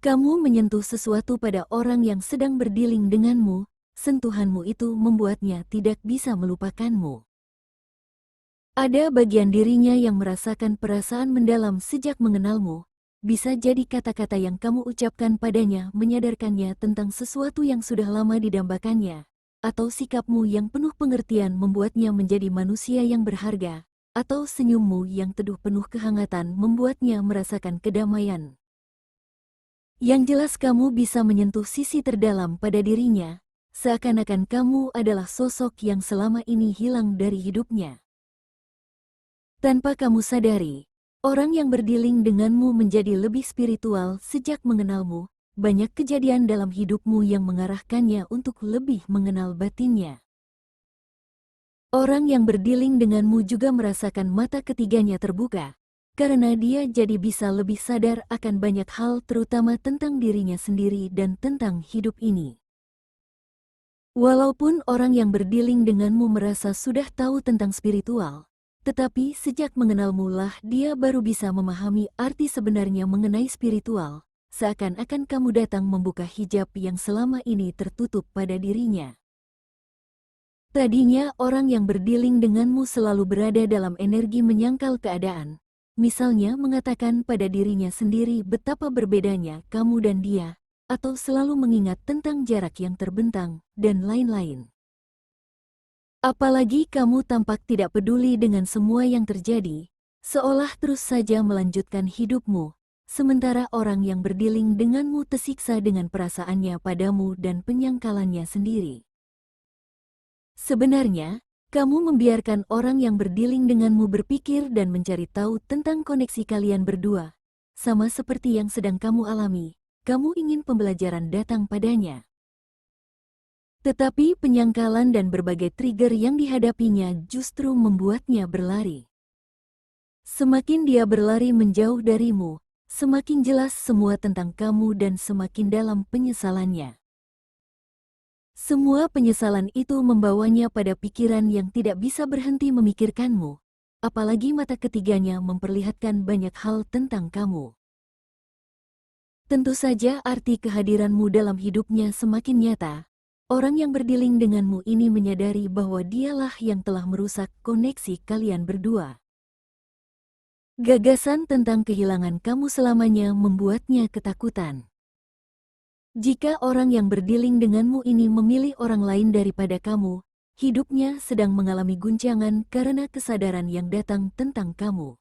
Kamu menyentuh sesuatu pada orang yang sedang berdiling denganmu, sentuhanmu itu membuatnya tidak bisa melupakanmu. Ada bagian dirinya yang merasakan perasaan mendalam sejak mengenalmu. Bisa jadi kata-kata yang kamu ucapkan padanya menyadarkannya tentang sesuatu yang sudah lama didambakannya, atau sikapmu yang penuh pengertian membuatnya menjadi manusia yang berharga, atau senyummu yang teduh penuh kehangatan membuatnya merasakan kedamaian. Yang jelas kamu bisa menyentuh sisi terdalam pada dirinya, seakan-akan kamu adalah sosok yang selama ini hilang dari hidupnya. Tanpa kamu sadari, orang yang berdiling denganmu menjadi lebih spiritual sejak mengenalmu. Banyak kejadian dalam hidupmu yang mengarahkannya untuk lebih mengenal batinnya. Orang yang berdiling denganmu juga merasakan mata ketiganya terbuka, karena dia jadi bisa lebih sadar akan banyak hal terutama tentang dirinya sendiri dan tentang hidup ini. Walaupun orang yang berdiling denganmu merasa sudah tahu tentang spiritual, tetapi sejak mengenalmu lah dia baru bisa memahami arti sebenarnya mengenai spiritual, seakan-akan kamu datang membuka hijab yang selama ini tertutup pada dirinya. Tadinya orang yang berdiling denganmu selalu berada dalam energi menyangkal keadaan. Misalnya mengatakan pada dirinya sendiri betapa berbedanya kamu dan dia, atau selalu mengingat tentang jarak yang terbentang, dan lain-lain. Apalagi kamu tampak tidak peduli dengan semua yang terjadi, seolah terus saja melanjutkan hidupmu, sementara orang yang berdiling denganmu tersiksa dengan perasaannya padamu dan penyangkalannya sendiri. Sebenarnya, kamu membiarkan orang yang berdiling denganmu berpikir dan mencari tahu tentang koneksi kalian berdua. Sama seperti yang sedang kamu alami, kamu ingin pembelajaran datang padanya. Tetapi penyangkalan dan berbagai trigger yang dihadapinya justru membuatnya berlari. Semakin dia berlari menjauh darimu, semakin jelas semua tentang kamu dan semakin dalam penyesalannya. Semua penyesalan itu membawanya pada pikiran yang tidak bisa berhenti memikirkanmu, apalagi mata ketiganya memperlihatkan banyak hal tentang kamu. Tentu saja arti kehadiranmu dalam hidupnya semakin nyata. Orang yang berdiling denganmu ini menyadari bahwa dialah yang telah merusak koneksi kalian berdua. Gagasan tentang kehilangan kamu selamanya membuatnya ketakutan. Jika orang yang berdiling denganmu ini memilih orang lain daripada kamu, hidupnya sedang mengalami guncangan karena kesadaran yang datang tentang kamu.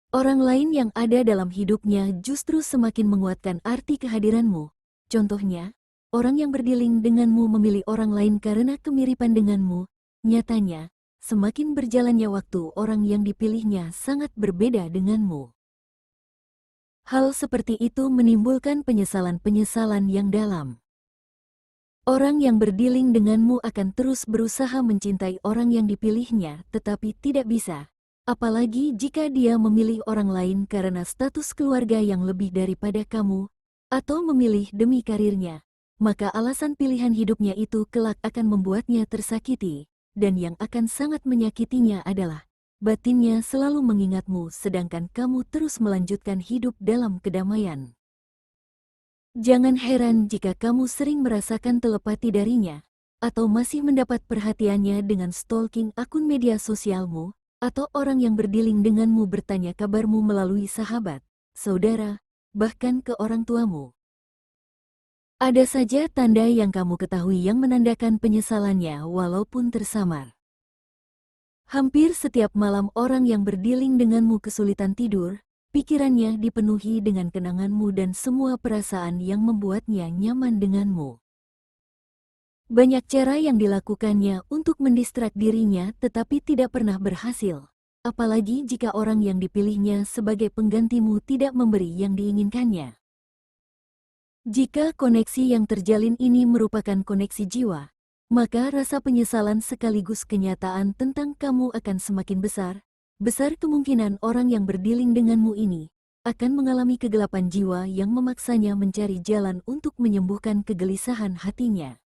Orang lain yang ada dalam hidupnya justru semakin menguatkan arti kehadiranmu. Contohnya, orang yang berdiling denganmu memilih orang lain karena kemiripan denganmu. Nyatanya, semakin berjalannya waktu orang yang dipilihnya sangat berbeda denganmu. Hal seperti itu menimbulkan penyesalan-penyesalan yang dalam. Orang yang berdiling denganmu akan terus berusaha mencintai orang yang dipilihnya, tetapi tidak bisa. Apalagi jika dia memilih orang lain karena status keluarga yang lebih daripada kamu, atau memilih demi karirnya, maka alasan pilihan hidupnya itu kelak akan membuatnya tersakiti, dan yang akan sangat menyakitinya adalah batinnya selalu mengingatmu sedangkan kamu terus melanjutkan hidup dalam kedamaian. Jangan heran jika kamu sering merasakan telepati darinya, atau masih mendapat perhatiannya dengan stalking akun media sosialmu, atau orang yang berdiling denganmu bertanya kabarmu melalui sahabat, saudara, bahkan ke orang tuamu. Ada saja tanda yang kamu ketahui yang menandakan penyesalannya walaupun tersamar. Hampir setiap malam orang yang berdiling denganmu kesulitan tidur, pikirannya dipenuhi dengan kenanganmu dan semua perasaan yang membuatnya nyaman denganmu. Banyak cara yang dilakukannya untuk mendistrak dirinya tetapi tidak pernah berhasil, apalagi jika orang yang dipilihnya sebagai penggantimu tidak memberi yang diinginkannya. Jika koneksi yang terjalin ini merupakan koneksi jiwa, maka rasa penyesalan sekaligus kenyataan tentang kamu akan semakin besar. Besar kemungkinan orang yang berdiling denganmu ini akan mengalami kegelapan jiwa yang memaksanya mencari jalan untuk menyembuhkan kegelisahan hatinya.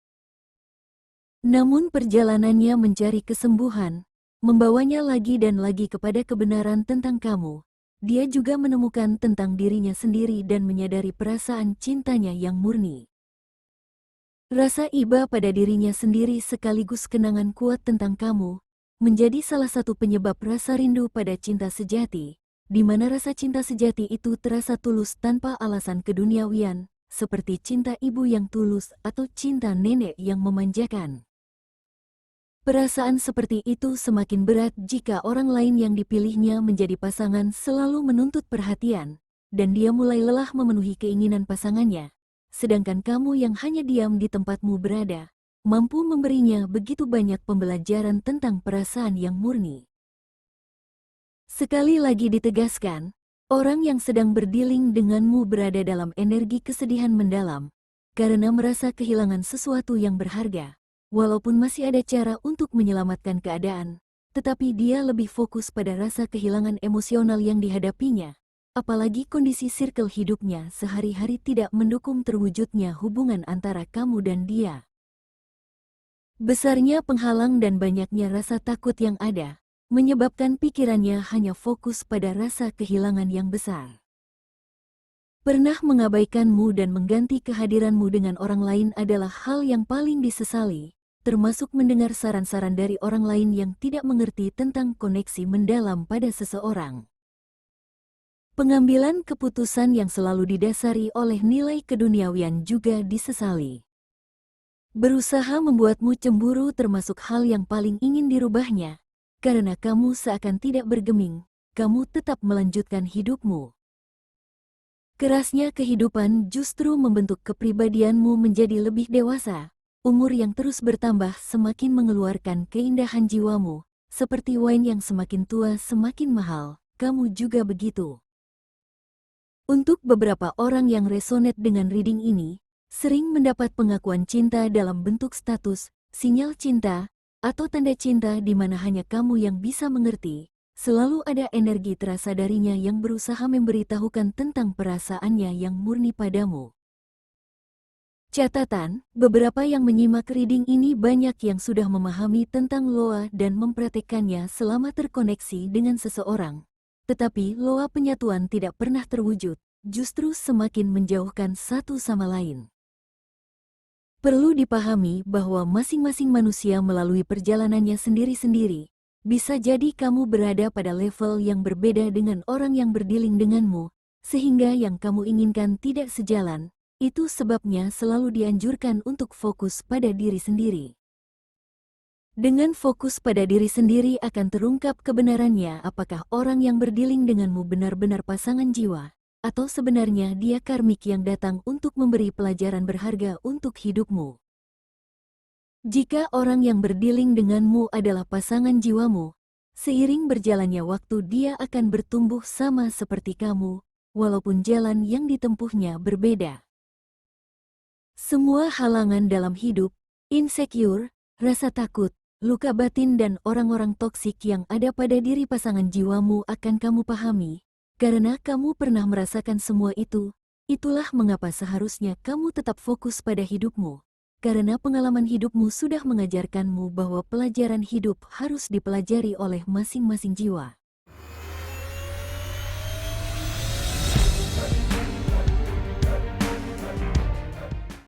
Namun perjalanannya mencari kesembuhan, membawanya lagi dan lagi kepada kebenaran tentang kamu, dia juga menemukan tentang dirinya sendiri dan menyadari perasaan cintanya yang murni. Rasa iba pada dirinya sendiri sekaligus kenangan kuat tentang kamu, menjadi salah satu penyebab rasa rindu pada cinta sejati, di mana rasa cinta sejati itu terasa tulus tanpa alasan keduniawian, seperti cinta ibu yang tulus atau cinta nenek yang memanjakan. Perasaan seperti itu semakin berat jika orang lain yang dipilihnya menjadi pasangan selalu menuntut perhatian, dan dia mulai lelah memenuhi keinginan pasangannya, sedangkan kamu yang hanya diam di tempatmu berada, mampu memberinya begitu banyak pembelajaran tentang perasaan yang murni. Sekali lagi ditegaskan, orang yang sedang berdiling denganmu berada dalam energi kesedihan mendalam, karena merasa kehilangan sesuatu yang berharga. Walaupun masih ada cara untuk menyelamatkan keadaan, tetapi dia lebih fokus pada rasa kehilangan emosional yang dihadapinya, apalagi kondisi sirkel hidupnya sehari-hari tidak mendukung terwujudnya hubungan antara kamu dan dia. Besarnya penghalang dan banyaknya rasa takut yang ada, menyebabkan pikirannya hanya fokus pada rasa kehilangan yang besar. Pernah mengabaikanmu dan mengganti kehadiranmu dengan orang lain adalah hal yang paling disesali, termasuk mendengar saran-saran dari orang lain yang tidak mengerti tentang koneksi mendalam pada seseorang. Pengambilan keputusan yang selalu didasari oleh nilai keduniawian juga disesali. Berusaha membuatmu cemburu termasuk hal yang paling ingin dirubahnya, karena kamu seakan tidak bergeming, kamu tetap melanjutkan hidupmu. Kerasnya kehidupan justru membentuk kepribadianmu menjadi lebih dewasa. Umur yang terus bertambah semakin mengeluarkan keindahan jiwamu, seperti wine yang semakin tua semakin mahal, kamu juga begitu. Untuk beberapa orang yang resonate dengan reading ini, sering mendapat pengakuan cinta dalam bentuk status, sinyal cinta, atau tanda cinta di mana hanya kamu yang bisa mengerti. Selalu ada energi terasa darinya yang berusaha memberitahukan tentang perasaannya yang murni padamu. Catatan, beberapa yang menyimak reading ini banyak yang sudah memahami tentang Loa dan mempraktekannya selama terkoneksi dengan seseorang. Tetapi Loa penyatuan tidak pernah terwujud, justru semakin menjauhkan satu sama lain. Perlu dipahami bahwa masing-masing manusia melalui perjalanannya sendiri-sendiri. Bisa jadi kamu berada pada level yang berbeda dengan orang yang berdiling denganmu, sehingga yang kamu inginkan tidak sejalan. Itu sebabnya selalu dianjurkan untuk fokus pada diri sendiri. Dengan fokus pada diri sendiri akan terungkap kebenarannya apakah orang yang berdiling denganmu benar-benar pasangan jiwa, atau sebenarnya dia karmik yang datang untuk memberi pelajaran berharga untuk hidupmu. Jika orang yang berdiling denganmu adalah pasangan jiwamu, seiring berjalannya waktu dia akan bertumbuh sama seperti kamu, walaupun jalan yang ditempuhnya berbeda. Semua halangan dalam hidup, insecure, rasa takut, luka batin dan orang-orang toksik yang ada pada diri pasangan jiwamu akan kamu pahami, karena kamu pernah merasakan semua itu. Itulah mengapa seharusnya kamu tetap fokus pada hidupmu, karena pengalaman hidupmu sudah mengajarkanmu bahwa pelajaran hidup harus dipelajari oleh masing-masing jiwa.